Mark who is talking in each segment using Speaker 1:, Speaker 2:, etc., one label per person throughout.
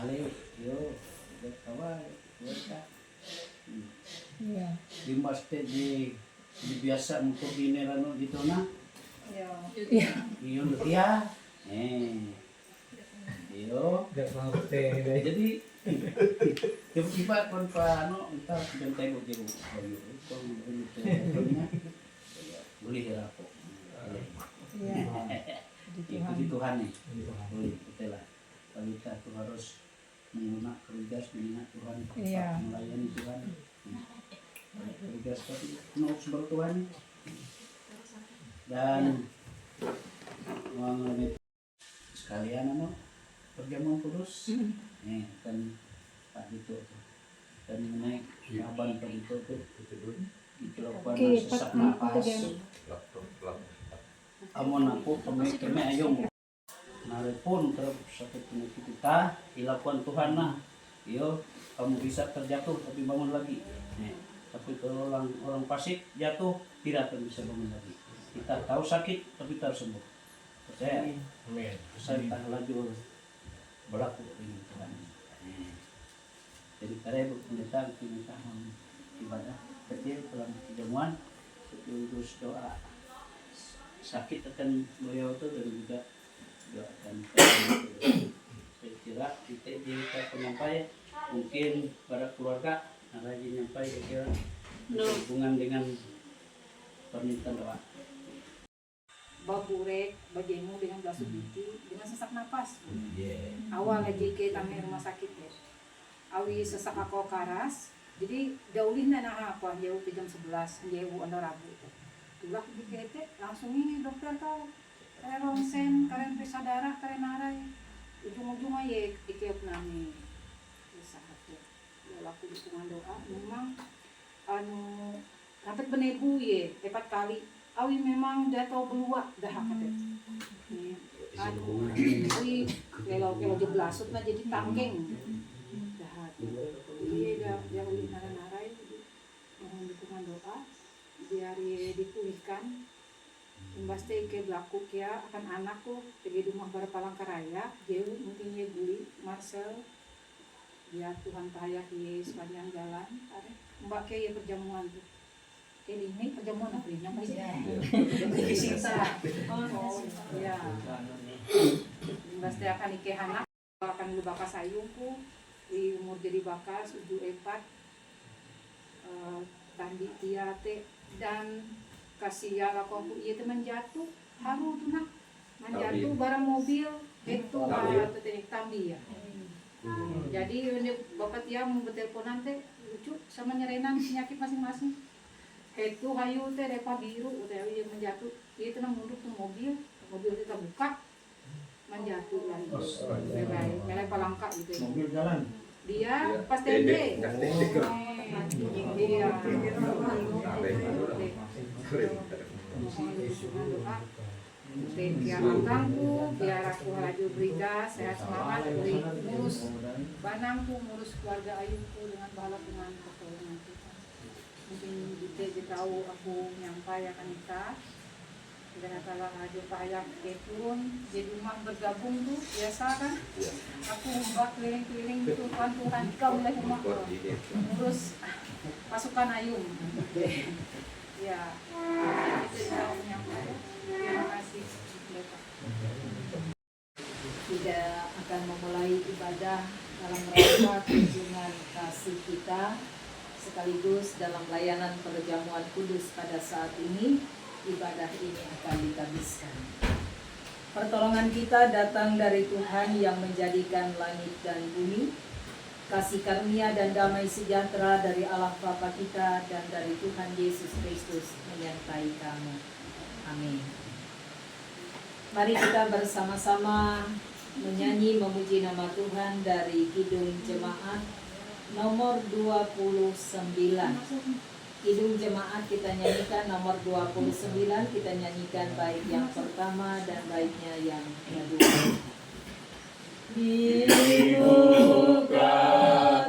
Speaker 1: tingali, yo, kawal, mereka.
Speaker 2: Iya.
Speaker 1: Di masjid di biasa untuk dinerano gitu na.
Speaker 2: Iya.
Speaker 1: Iyo dia. Iyo. Jadi tiba-tiba kon pa ano, kita bentay mo di bayo. Kung nya boleh ya po.
Speaker 2: Iya.
Speaker 1: Ikuti Tuhan nih. Boleh, betul lah. Kalau kita tuh harus menggunakan kerjas mengingat Tuhan,
Speaker 2: Iya.
Speaker 1: melayani Tuhan. Kerjas tapi mau sebar Tuhan. Dan mengenai sekalian ano perjamuan kudus. Kan Pak Dito dan mengenai kaban Pak Dito tuh dilakukan sesak napas. Amon aku kami ayong naripun terus sakit penyakit kita dilakukan Tuhan nah. Iyo kamu bisa terjatuh tapi bangun lagi. Tapi kalau orang fasik jatuh tidak akan bisa bangun lagi. Kita tahu sakit tapi kita harus sembuh. Percaya? Amin. Saya tak laju berlaku dengan Tuhan. Jadi karya pendeta kita ibadah kecil dalam perjamuan terus doa sakit akan beliau itu dan juga doakan. Saya kira kita penyampaian mungkin para keluarga rajin nyampai kira hubungan dengan permintaan doa.
Speaker 3: Baburek, bajemu dengan belasu biti, dengan sesak napas. Awal aja ke tamai rumah sakit ya. Awi sesak aku karas, jadi daulin na apa jauh ke jam 11, jauh anda rabu. Tulak di kete, langsung ini dokter tahu. Kalian ronsen, kalian periksa darah, kalian narai. Ujung-ujung aja ikiop nami. Sesak ya. Laku dukungan doa, memang sampai benebu ya, 4 kali. Awi memang dah tahu beluak dah kata. Awi kalau jeblasut na jadi tangkeng. Dah. Iya dah awi narai mohon dukungan doa biar dipulihkan. Pasti ke berlaku kia akan anakku pergi rumah bar Palangkaraya, jauh mungkin ye beli Marcel. Biar Tuhan tayak ye sepanjang jalan. Mbak ke ye perjamuan tuh. Ini perjamuan apa ini? Namanya Sinta. Oh, ya. Pasti akan ikeh anak, akan lu bakal sayungku di umur jadi bakal 7-4 tandi tiate dan kasih ya aku iya teman jatuh haru tuh nak menjatuh barang mobil itu atau teknik tambi ya. Jadi untuk bapak tiang mau berteleponan teh lucu sama nyerenan penyakit masing-masing. Itu hayu teh depa biru teh yang menjatuh itu nang mundur ke mobil kita buka menjatuh lagi. Melai palangka gitu. Mobil jalan. Dia pas tende. Iya. Biar akangku, biar aku laju beriga, sehat semangat, beri ngurus banangku, ngurus keluarga ayuku dengan bahala dengan pertolongan Tuhan. Mungkin kita tahu aku nyampai akan kita dengan kalau ada payah turun jadi rumah bergabung tuh biasa kan aku mbak keliling-keliling Tuhan kau mulai rumah ngurus pasukan ayung ya kita tahu nyampai. Terima kasih
Speaker 4: tidak akan memulai ibadah dalam rangka kunjungan kasih kita sekaligus dalam layanan perjamuan kudus pada saat ini. Ibadah ini akan dihabiskan. Pertolongan kita datang dari Tuhan yang menjadikan langit dan bumi. Kasih karunia dan damai sejahtera dari Allah Bapa kita dan dari Tuhan Yesus Kristus menyertai kamu. Amin. Mari kita bersama-sama menyanyi memuji nama Tuhan dari Kidung Jemaat nomor 29. Kidung Jemaat kita nyanyikan nomor 29, kita nyanyikan baik yang pertama dan baiknya yang kedua. Dibuka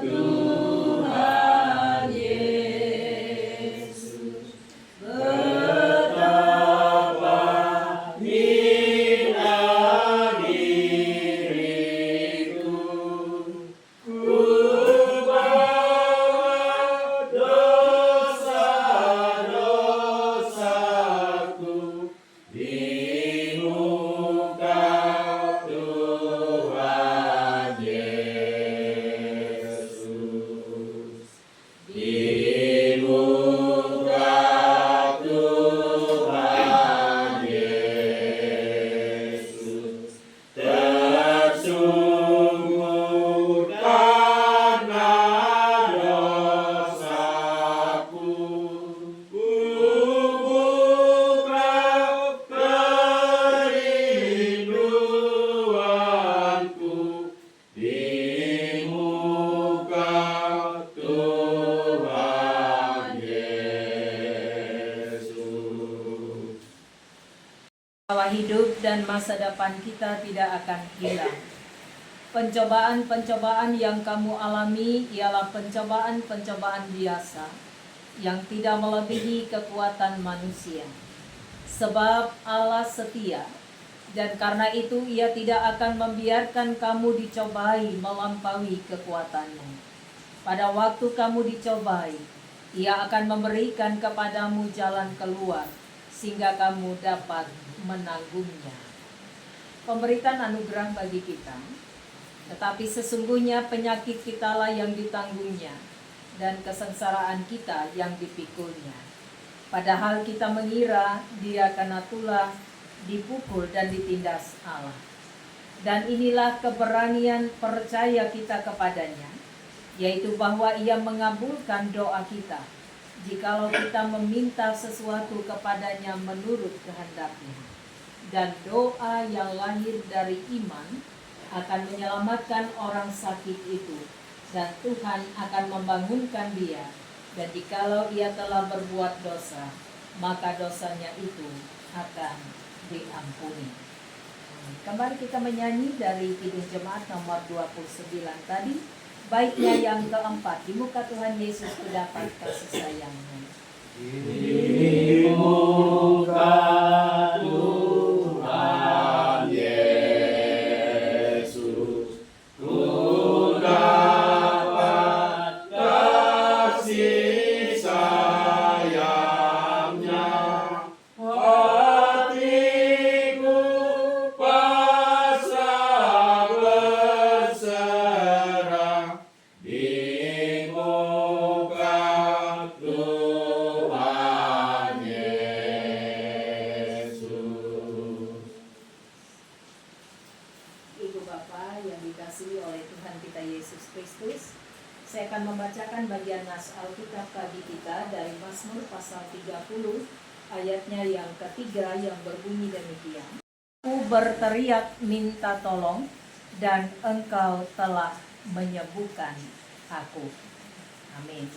Speaker 4: Tuhan Yesus, betapa hina diriku, dan masa depan kita tidak akan hilang. Pencobaan-pencobaan yang kamu alami ialah pencobaan-pencobaan biasa yang tidak melebihi kekuatan manusia. Sebab Allah setia, dan karena itu Ia tidak akan membiarkan kamu dicobai melampaui kekuatanmu. Pada waktu kamu dicobai, Ia akan memberikan kepadamu jalan keluar, sehingga kamu dapat menanggungnya. Pemberitaan anugerah bagi kita, tetapi sesungguhnya penyakit kitalah yang ditanggungnya, dan kesengsaraan kita yang dipikulnya. Padahal kita mengira Dia karena tulah dipukul dan ditindas Allah. Dan inilah keberanian percaya kita kepadanya, yaitu bahwa Ia mengabulkan doa kita, jikalau kita meminta sesuatu kepadanya menurut kehendak-Nya. Dan doa yang lahir dari iman akan menyelamatkan orang sakit itu, dan Tuhan akan membangunkan dia. Dan jikalau ia telah berbuat dosa, maka dosanya itu akan diampuni. Kembali kita menyanyi dari Kidung Jemaat nomor 29 tadi. Baiknya yang keempat, di muka Tuhan Yesus kudapat kasih sayang-Nya.
Speaker 1: Di muka Tuhan Yesus ku dapat kasih sayang-Nya. Hatiku pasrah berserah di muka Tuhan Yesus.
Speaker 4: Ibu Bapa yang dikasihi oleh Tuhan kita Yesus Kristus, saya akan membacakan bagian nas Alkitab bagi kita dari Mazmur pasal 30 ayatnya yang ketiga yang berbunyi demikian. Aku berteriak minta tolong dan Engkau telah menyembuhkan aku. Amin.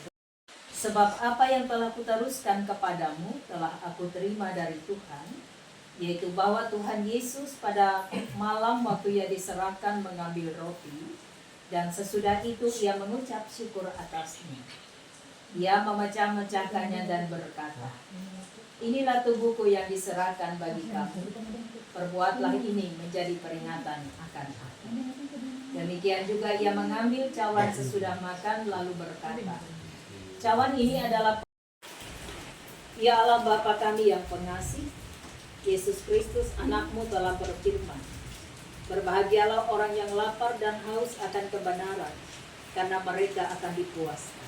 Speaker 4: Sebab apa yang telah kuteruskan kepadamu telah aku terima dari Tuhan, yaitu bahwa Tuhan Yesus pada malam waktu Ia diserahkan mengambil roti, dan sesudah itu Ia mengucap syukur atasnya. Ia memecah-mecahkannya dan berkata, inilah tubuhku yang diserahkan bagi kamu. Perbuatlah ini menjadi peringatan akan aku. Demikian juga Ia mengambil cawan sesudah makan lalu berkata, cawan ini adalah Ya Allah Bapa kami yang pengasih, Yesus Kristus anakmu telah berfirman, berbahagialah orang yang lapar dan haus akan kebenaran, karena mereka akan dipuaskan.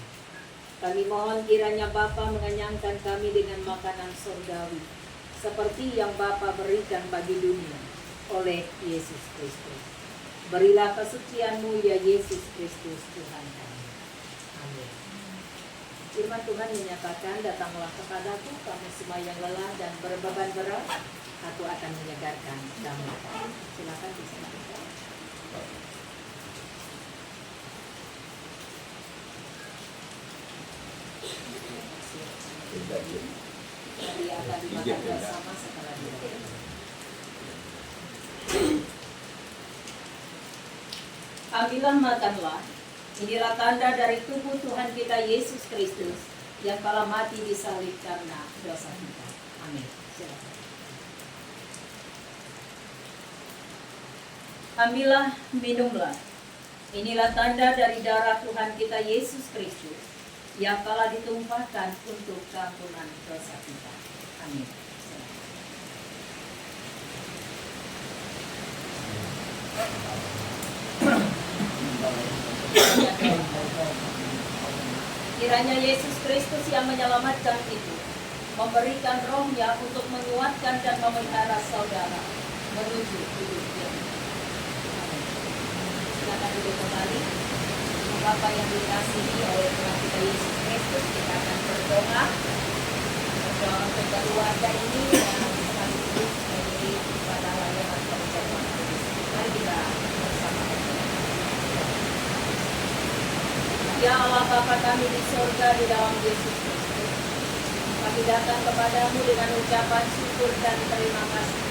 Speaker 4: Kami mohon kiranya Bapa mengenyangkan kami dengan makanan surgawi, seperti yang Bapa berikan bagi dunia oleh Yesus Kristus. Berilah kesucian-Mu ya Yesus Kristus Tuhan kami. Amin. Firman Tuhan menyatakan, datanglah kepadaku kamu semua yang lelah dan berbeban berat, aku akan menyegarkan kamu. Silakan disampaikan. Jadi akan dimakan bersama setelah dimakan. Ambillah makanlah. Inilah tanda dari tubuh Tuhan kita Yesus Kristus yang telah mati di salib karena dosa kita. Amin. Silakan. Ambillah, minumlah. Inilah tanda dari darah Tuhan kita Yesus Kristus yang telah ditumpahkan untuk keampunan dosa kita. Amin. Kiranya Yesus Kristus yang menyelamatkan itu memberikan rohnya untuk menguatkan dan memelihara saudara menuju hidup yang amin. Silakan duduk kembali. Bapak yang dikasihi oleh Tuhan kita Yesus Kristus, kita akan berdoa untuk keluarga ini yang sekaligus menjadi pada layanan perjamuan. Mari kita bersama. Ya Allah Bapa kami di surga di dalam Yesus Kristus, kami datang kepadamu dengan ucapan syukur dan terima kasih.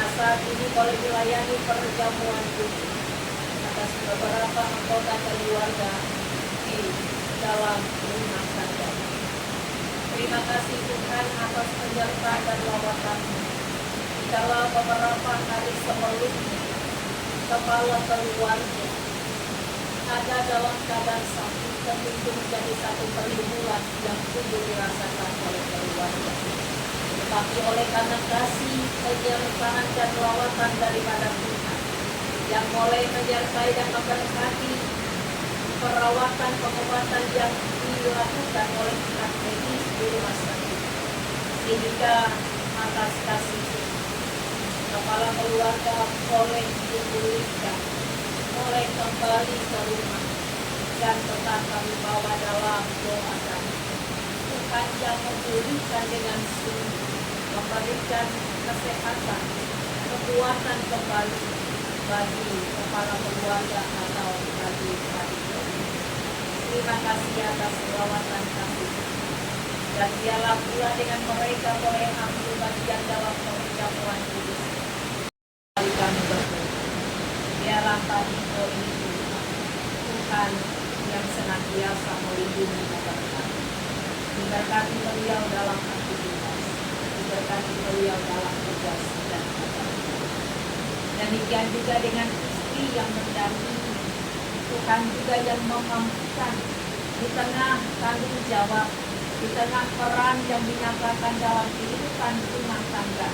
Speaker 4: mana saat ini boleh dilayani perjamuan kudus atas beberapa anggota keluarga di dalam rumah tangga. Terima kasih Tuhan atas penyertaan dan lawatan-Mu. Dalam beberapa hari sebelumnya, kepala keluarga ada dalam keadaan sakit dan itu menjadi satu pergumulan yang sungguh dirasakan oleh keluarga. Tetapi oleh karena kasih, penyertaan dan lawatan daripada Tuhan yang mulai menyertai dan memberkati perawatan pengobatan yang dilakukan oleh pihak medis di rumah sakit, sehingga atas kasih kepala keluarga boleh dipulihkan, boleh kembali ke rumah, dan tetap kami bawa dalam doa kami. Tuhan yang memulihkan dengan sungguh, memberikan kesehatan, kekuatan kembali bagi kepala keluarga atau bagi adik-adik. Terima kasih atas perawatan kami. Dan biarlah pula dengan mereka boleh ambil bagian dalam perjamuan kudus. Kami berdoa. Biarlah tadi ini Tuhan yang senantiasa melindungi memberkati. Diberkati beliau dalam aktivitas, diberkati beliau dalam tugas dan pekerjaan. Demikian juga dengan istri yang mendampingi, Tuhan juga yang memampukan di tengah tanggung jawab, di tengah peran yang dinyatakan dalam kehidupan rumah tangga.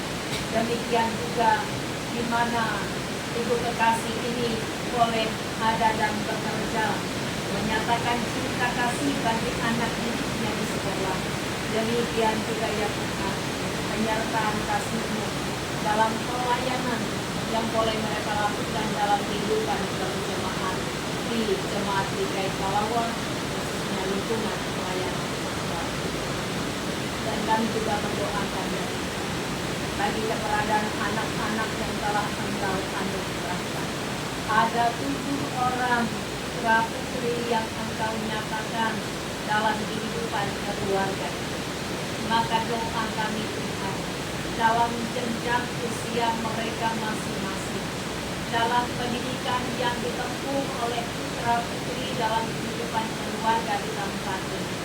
Speaker 4: Demikian juga di mana ibu kekasih ini boleh ada dan bekerja, menyatakan cinta kasih bagi anak didiknya di sekolah. Demikian juga ya Tuhan, penyertaan kasih-Mu dalam pelayanan yang boleh mereka lakukan dalam kehidupan berjemaat di Jemaat GKI Kalawang, khususnya lingkungan pelayanan. Dan kami juga mendoakan bagi keberadaan anak-anak yang telah Engkau anugerahkan. Ada 7 orang putra-putri yang Engkau nyatakan dalam kehidupan keluarga. Maka doa kami Tuhan, dalam jenjang usia mereka masing-masing, dalam pendidikan yang ditempuh oleh putra-putri dalam kehidupan keluarga di tempat ini,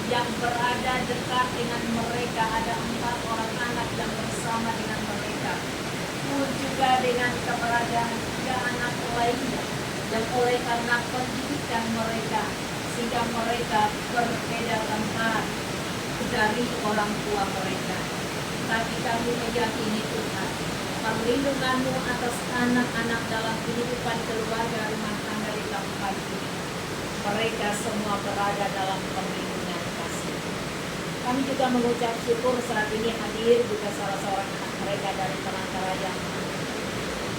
Speaker 4: yang berada dekat dengan mereka, ada 4 orang anak yang bersama dengan mereka, pun juga dengan keberadaan 3 anak lainnya yang oleh karena pendidikan mereka sehingga mereka berbeda tempat dari orang tua mereka. Tapi kami meyakini Tuhan, perlindungan-Mu atas anak-anak dalam kehidupan keluarga rumah tangga di tempat ini, mereka semua berada dalam perlindungan kasih. Kami juga mengucap syukur saat ini hadir juga salah seorang anak mereka dari Palangkaraya.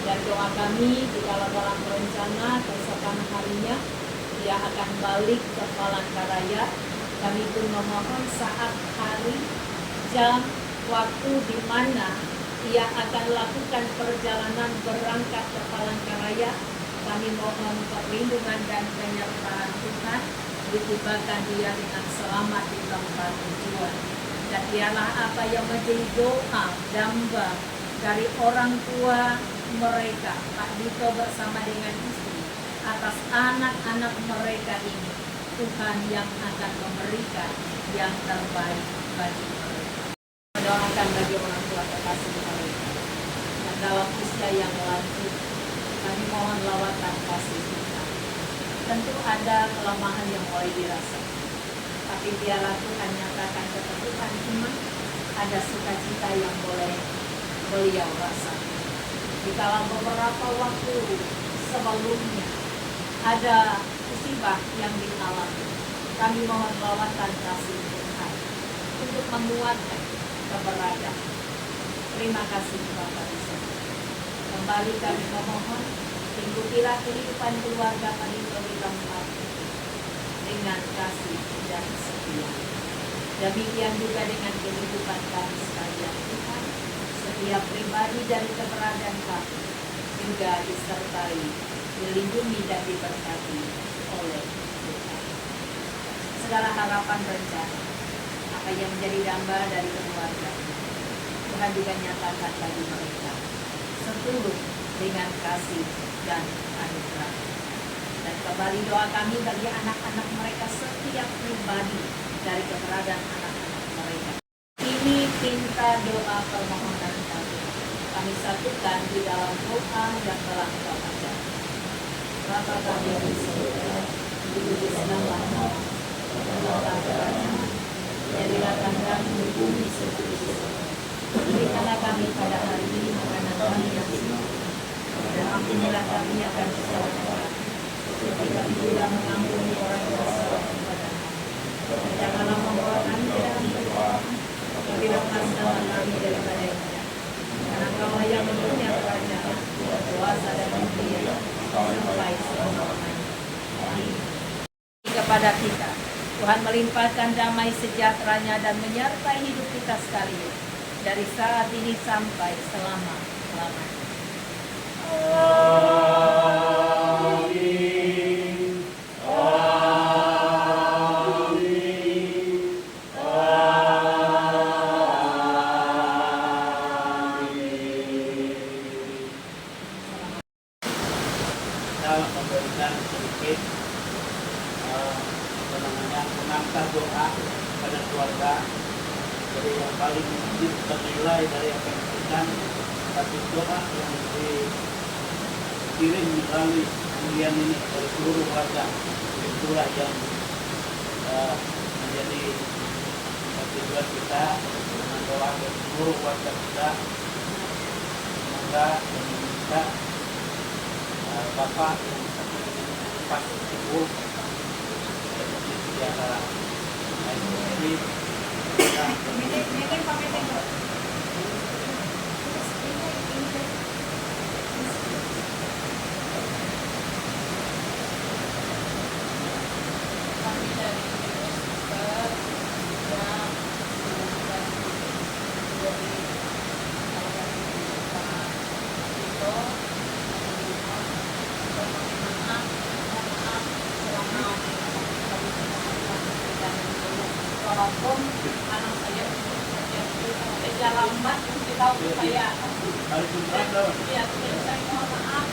Speaker 4: Dan doa kami jika dalam rencana keesokan harinya dia akan balik ke Palangkaraya, kami pun memohon saat hari, jam, waktu di mana ia akan lakukan perjalanan berangkat ke Palangkaraya, kami mohon perlindungan dan penyertaan Tuhan, ditibakan dia dengan selamat di tempat tujuan. Dan biarlah apa yang menjadi doa damba dari orang tua mereka, Pak Dito bersama dengan istri, atas anak-anak mereka ini, Tuhan yang akan memberikan yang terbaik bagi mereka. Mendoakan bagi orang tua kekasih mereka dan dalam usia yang lanjut, kami mohon lawatan kasih Tuhan. Tentu ada kelemahan yang mulai dirasakan, tapi biarlah Tuhan nyatakan keteguhan iman, ada sukacita yang boleh beliau rasakan. Di dalam beberapa waktu sebelumnya ada musibah yang dialami, kami mohon lawatan kasih Tuhan untuk menguatkan keberadaan. Terima kasih Bapak di sana. Kembali kami memohon, ikutilah kehidupan keluarga kami di tempat dengan kasih dan setia. Demikian juga dengan kehidupan kami sekalian Tuhan. Setiap pribadi dari keberadaan kami juga disertai, dilindungi dan diberkati oleh Tuhan. Segala harapan rencana, apa yang menjadi damba dari keluarga, Tuhan juga nyatakan bagi mereka. tulus dengan kasih dan anugerah. Dan kembali doa kami bagi anak-anak mereka setiap pribadi dari keberadaan anak-anak mereka. Ini pinta doa permohonan kami. Kami satukan di dalam doa yang telah Kau baca. Bapa kami yang di surga, dikuduskanlah namamu, datanglah kerajaan, jadilah kehendakmu di bumi seperti di surga. Berikanlah kami pada hari ini makanan kami yang secukupnya, dan ampunilah kami akan kesalahan kami, seperti kami juga mengampuni orang yang bersalah kepada kami. Dan janganlah membawa kami ke dalam pencobaan, tapi lepaskanlah kami daripada yang jahat. Karena Kau yang mempunyai kerajaan, kuasa dan kemuliaan sampai selama-lamanya. Amin. Kepada kita, Tuhan melimpahkan damai sejahtera-Nya dan menyertai hidup kita sekalian dari saat ini sampai selama-lamanya.
Speaker 1: Memberikan sedikit mengantar doa pada keluarga. Jadi yang paling bernilai dari apa yang diberikan satu doa yang dikirim melalui kemuliaan ini dari seluruh warga. Itulah yang menjadi tujuan kita dengan doa dari seluruh warga kita. Semoga kita Bapak yang pas ibu seperti biasa. Jadi
Speaker 4: walaupun anak saya kerja lambat kita saya
Speaker 1: harus berdoa.
Speaker 4: ya saya mohon maaf